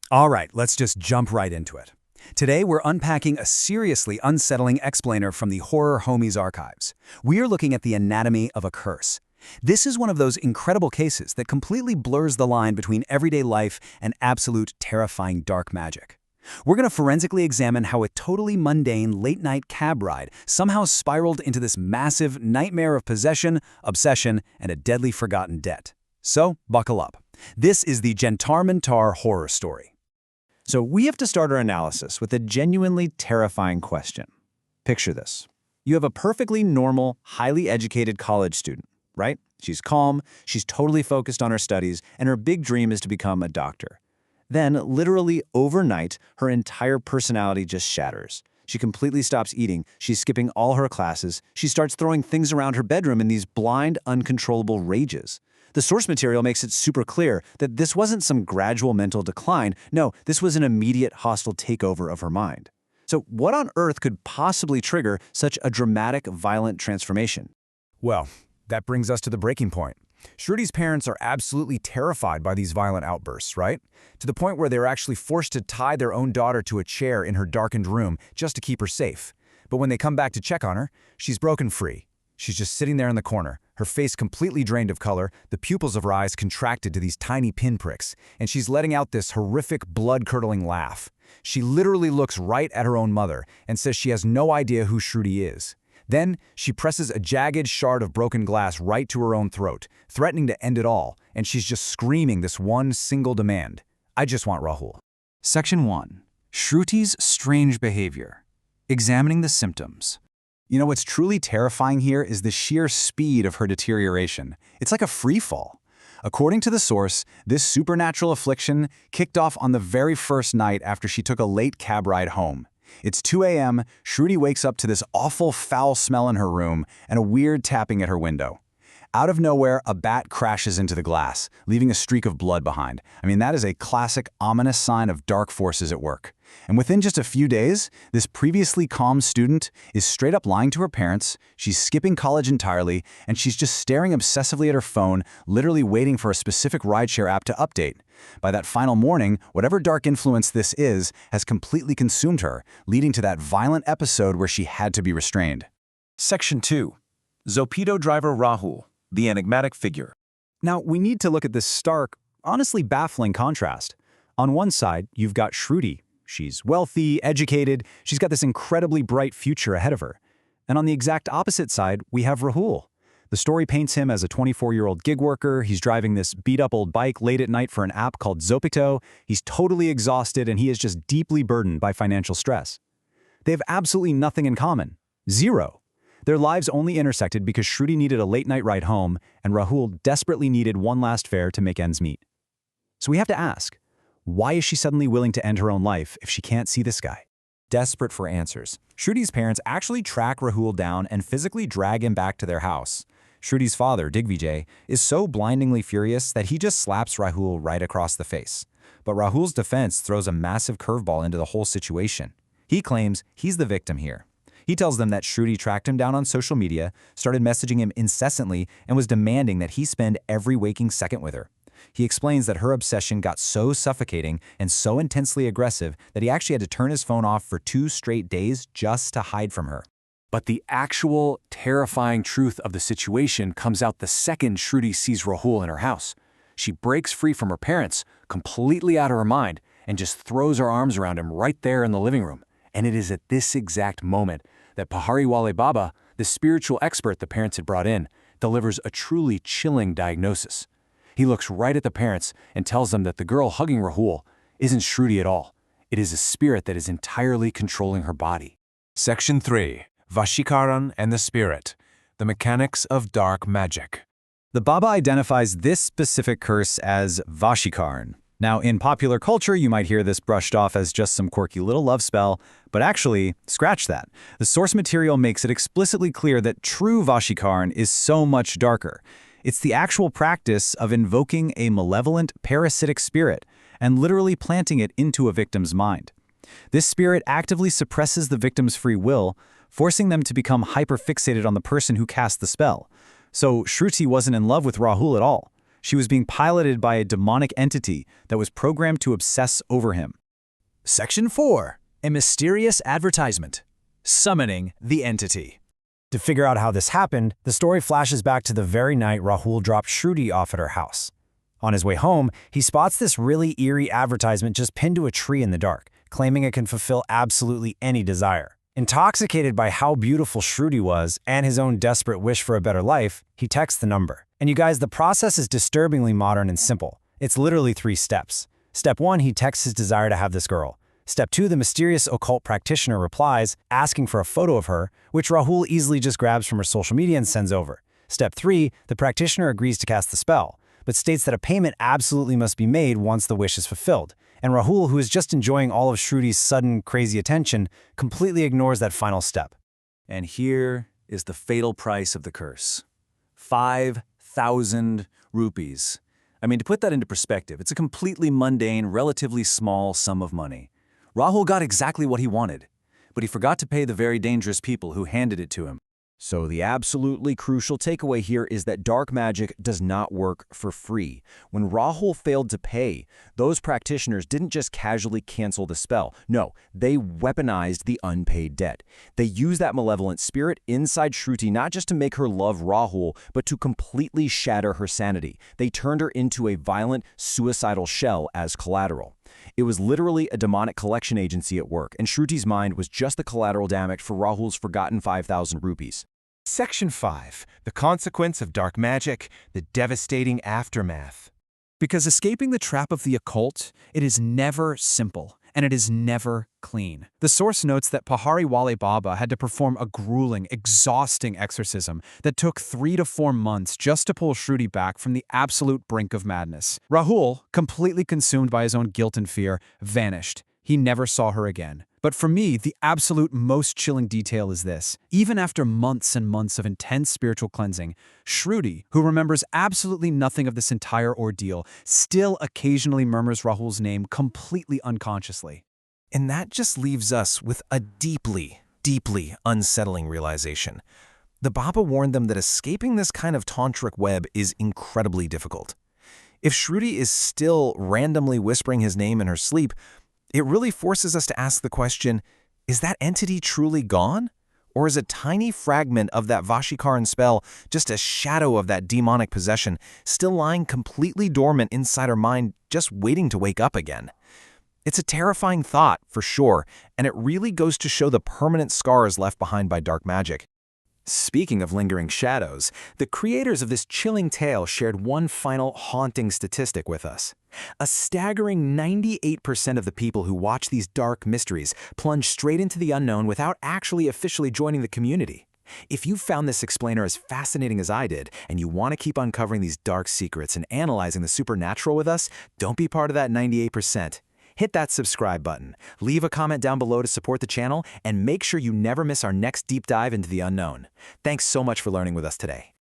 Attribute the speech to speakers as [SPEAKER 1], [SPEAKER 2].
[SPEAKER 1] All right, let's just jump right into it. Today, we're unpacking a seriously unsettling explainer from the Horror Homies archives. We are looking at the anatomy of a curse. This is one of those incredible cases that completely blurs the line between everyday life and absolute terrifying dark magic. We're going to forensically examine how a totally mundane late-night cab ride somehow spiraled into this massive nightmare of possession, obsession, and a deadly forgotten debt. So, buckle up. This is the Jantar Mantar horror story.
[SPEAKER 2] So we have to start our analysis with a genuinely terrifying question. Picture this. You have a perfectly normal, highly educated college student, right? She's calm, she's totally focused on her studies, and her big dream is to become a doctor. Then, literally overnight, her entire personality just shatters. She completely stops eating, she's skipping all her classes, she starts throwing things around her bedroom in these blind, uncontrollable rages. The source material makes it super clear that this wasn't some gradual mental decline. No, this was an immediate hostile takeover of her mind. So what on earth could possibly trigger such a dramatic, violent transformation?
[SPEAKER 1] Well, that brings us to the breaking point. Shruti's parents are absolutely terrified by these violent outbursts, right? To the point where they're actually forced to tie their own daughter to a chair in her darkened room just to keep her safe. But when they come back to check on her, she's broken free. She's just sitting there in the corner, her face completely drained of color, the pupils of her eyes contracted to these tiny pinpricks, and she's letting out this horrific, blood-curdling laugh. She literally looks right at her own mother and says she has no idea who Shruti is. Then, she presses a jagged shard of broken glass right to her own throat, threatening to end it all, and she's just screaming this one single demand. I just want Rahul.
[SPEAKER 3] Section 1. Shruti's strange behavior. Examining the symptoms.
[SPEAKER 2] You know, what's truly terrifying here is the sheer speed of her deterioration. It's like a free fall. According to the source, this supernatural affliction kicked off on the very first night after she took a late cab ride home. It's 2 a.m., Shruti wakes up to this awful foul smell in her room and a weird tapping at her window. Out of nowhere, a bat crashes into the glass, leaving a streak of blood behind. I mean, that is a classic, ominous sign of dark forces at work. And within just a few days, this previously calm student is straight up lying to her parents, she's skipping college entirely, and she's just staring obsessively at her phone, literally waiting for a specific rideshare app to update. By that final morning, whatever dark influence this is has completely consumed her, leading to that violent episode where she had to be restrained.
[SPEAKER 4] Section 2. Zopido driver Rahul, the enigmatic figure.
[SPEAKER 2] Now, we need to look at this stark, honestly baffling contrast. On one side, you've got Shruti. She's wealthy, educated, she's got this incredibly bright future ahead of her. And on the exact opposite side, we have Rahul. The story paints him as a 24-year-old gig worker, he's driving this beat-up old bike late at night for an app called Zopido, he's totally exhausted, and he is just deeply burdened by financial stress. They have absolutely nothing in common. Zero. Their lives only intersected because Shruti needed a late-night ride home, and Rahul desperately needed one last fare to make ends meet. So we have to ask, why is she suddenly willing to end her own life if she can't see this guy?
[SPEAKER 5] Desperate for answers, Shruti's parents actually track Rahul down and physically drag him back to their house. Shruti's father, Digvijay, is so blindingly furious that he just slaps Rahul right across the face. But Rahul's defense throws a massive curveball into the whole situation. He claims he's the victim here. He tells them that Shruti tracked him down on social media, started messaging him incessantly, and was demanding that he spend every waking second with her. He explains that her obsession got so suffocating and so intensely aggressive that he actually had to turn his phone off for 2 straight days just to hide from her.
[SPEAKER 6] But the actual terrifying truth of the situation comes out the second Shruti sees Rahul in her house. She breaks free from her parents, completely out of her mind, and just throws her arms around him right there in the living room. And it is at this exact moment that Pahari Wale Baba, the spiritual expert the parents had brought in, delivers a truly chilling diagnosis. He looks right at the parents and tells them that the girl hugging Rahul isn't Shruti at all. It is a spirit that is entirely controlling her body.
[SPEAKER 4] Section 3. Vashikaran and the Spirit, the mechanics of dark magic.
[SPEAKER 2] The Baba identifies this specific curse as Vashikaran. Now, in popular culture, you might hear this brushed off as just some quirky little love spell, but actually, scratch that. The source material makes it explicitly clear that true Vashikaran is so much darker. It's the actual practice of invoking a malevolent, parasitic spirit and literally planting it into a victim's mind. This spirit actively suppresses the victim's free will, forcing them to become hyperfixated on the person who cast the spell. So Shruti wasn't in love with Rahul at all. She was being piloted by a demonic entity that was programmed to obsess over him.
[SPEAKER 7] Section 4. A mysterious advertisement. Summoning the entity.
[SPEAKER 5] To figure out how this happened, the story flashes back to the very night Rahul dropped Shruti off at her house. On his way home, he spots this really eerie advertisement just pinned to a tree in the dark, claiming it can fulfill absolutely any desire. Intoxicated by how beautiful Shruti was and his own desperate wish for a better life, he texts the number. And you guys, the process is disturbingly modern and simple. It's literally 3 steps. Step 1, he texts his desire to have this girl. Step 2, the mysterious occult practitioner replies, asking for a photo of her, which Rahul easily just grabs from her social media and sends over. Step 3, the practitioner agrees to cast the spell, but states that a payment absolutely must be made once the wish is fulfilled. And Rahul, who is just enjoying all of Shruti's sudden, crazy attention, completely ignores that final step.
[SPEAKER 7] And here is the fatal price of the curse. 5,000 rupees. I mean, to put that into perspective, it's a completely mundane, relatively small sum of money. Rahul got exactly what he wanted, but he forgot to pay the very dangerous people who handed it to him.
[SPEAKER 1] So the absolutely crucial takeaway here is that dark magic does not work for free. When Rahul failed to pay, those practitioners didn't just casually cancel the spell. No, they weaponized the unpaid debt. They used that malevolent spirit inside Shruti not just to make her love Rahul, but to completely shatter her sanity. They turned her into a violent, suicidal shell as collateral. It was literally a demonic collection agency at work, and Shruti's mind was just the collateral damage for Rahul's forgotten 5,000 rupees.
[SPEAKER 4] Section 5. The consequence of dark magic, the devastating aftermath.
[SPEAKER 3] Because escaping the trap of the occult, it is never simple, and it is never clean. The source notes that Pahari Wale Baba had to perform a grueling, exhausting exorcism that took 3 to 4 months just to pull Shruti back from the absolute brink of madness. Rahul, completely consumed by his own guilt and fear, vanished. He never saw her again. But for me, the absolute most chilling detail is this. Even after months and months of intense spiritual cleansing, Shruti, who remembers absolutely nothing of this entire ordeal, still occasionally murmurs Rahul's name completely unconsciously.
[SPEAKER 4] And that just leaves us with a deeply, deeply unsettling realization. The Baba warned them that escaping this kind of tantric web is incredibly difficult. If Shruti is still randomly whispering his name in her sleep, it really forces us to ask the question, is that entity truly gone? Or is a tiny fragment of that Vashikaran spell just a shadow of that demonic possession still lying completely dormant inside her mind, just waiting to wake up again? It's a terrifying thought, for sure, and it really goes to show the permanent scars left behind by dark magic.
[SPEAKER 7] Speaking of lingering shadows, the creators of this chilling tale shared one final haunting statistic with us. A staggering 98% of the people who watch these dark mysteries plunge straight into the unknown without actually officially joining the community. If you found this explainer as fascinating as I did, and you want to keep uncovering these dark secrets and analyzing the supernatural with us, don't be part of that 98%. Hit that subscribe button, leave a comment down below to support the channel, and make sure you never miss our next deep dive into the unknown. Thanks so much for learning with us today.